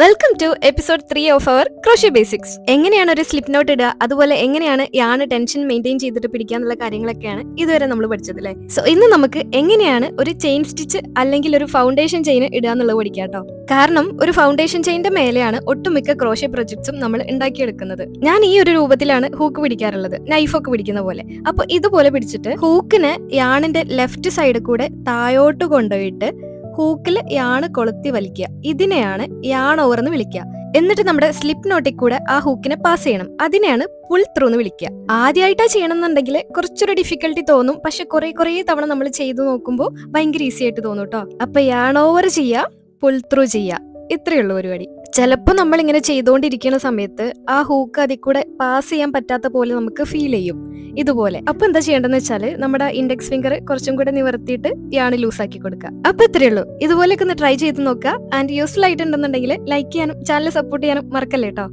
Welcome to episode 3 of our crochet basics. എങ്ങനെയാണ് ഒരു slip not ഇടുക, അതുപോലെ എങ്ങനെയാണ് യാണ് ടെൻഷൻ മെയിൻറ്റെയിൻ ചെയ്തിട്ട് പിടിക്കുക എന്നുള്ള കാര്യങ്ങളൊക്കെയാണ് ഇതുവരെ നമ്മൾ പഠിച്ചത് അല്ലേ. സോ ഇന്ന് നമുക്ക് എങ്ങനെയാണ് ഒരു ചെയിൻ സ്റ്റിച്ച് അല്ലെങ്കിൽ ഒരു ഫൗണ്ടേഷൻ ചെയിൻ ഇടുക എന്നുള്ളത് പഠിക്കാം കേട്ടോ. കാരണം ഒരു ഫൗണ്ടേഷൻ ചെയിന്റെ മേലെയാണ് ഒട്ടുമിക്ക ക്രോഷ്യ പ്രൊജക്ട്സും നമ്മൾ ഉണ്ടാക്കിയെടുക്കുന്നത്. ഞാൻ ഈ ഒരു രൂപത്തിലാണ് ഹൂക്ക് പിടിക്കാറുള്ളത്, നൈഫൊക്കെ പിടിക്കുന്ന പോലെ. അപ്പൊ ഇതുപോലെ പിടിച്ചിട്ട് ഹൂക്കിന് യാണിന്റെ ലെഫ്റ്റ് സൈഡ് കൂടെ താഴോട്ട് കൊണ്ടുപോയിട്ട് ഹൂക്കിൽ യാണ് കൊളുത്തി വലിക്കുക. ഇതിനെയാണ് യാൺ ഓവർ എന്ന് വിളിക്കുക. എന്നിട്ട് നമ്മുടെ സ്ലിപ്പ് നോട്ടിൽ കൂടെ ആ ഹൂക്കിനെ പാസ് ചെയ്യണം. അതിനെയാണ് പുൾ ത്രൂ എന്ന് വിളിക്കുക. ആദ്യമായിട്ടാ ചെയ്യണമെന്നുണ്ടെങ്കിൽ കുറച്ചൊരു ഡിഫിക്കൽട്ടി തോന്നും, പക്ഷെ കുറെ തവണ നമ്മൾ ചെയ്തു നോക്കുമ്പോൾ ഭയങ്കര ഈസി ആയിട്ട് തോന്നും കേട്ടോ. അപ്പൊ യാൺ ഓവർ ചെയ്യുക, പുൾ ത്രൂ ചെയ്യുക, ഇത്രയുള്ള പരിപാടി. ചിലപ്പോൾ നമ്മൾ ഇങ്ങനെ ചെയ്തുകൊണ്ടിരിക്കുന്ന സമയത്ത് ആ ഹൂക്ക് അതിൽ കൂടെ പാസ് ചെയ്യാൻ പറ്റാത്ത പോലെ നമുക്ക് ഫീൽ ചെയ്യും ഇതുപോലെ. അപ്പൊ എന്താ ചെയ്യേണ്ടതെന്ന് വെച്ചാൽ നമ്മുടെ ഇൻഡെക്സ് ഫിംഗർ കുറച്ചും കൂടെ നിവർത്തിയിട്ട് യാണ് ലൂസ് ആക്കി കൊടുക്കുക. അപ്പൊ ഇത്രയേ ഉള്ളൂ. ഇതുപോലെയൊക്കെ ഒന്ന് ട്രൈ ചെയ്ത് നോക്കുക. ആൻഡ് യൂസ്ഫുൾ ആയിട്ടുണ്ടെന്നുണ്ടെങ്കിൽ ലൈക്ക് ചെയ്യാനും ചാനൽ സപ്പോർട്ട് ചെയ്യാനും മറക്കല്ലേ കേട്ടോ.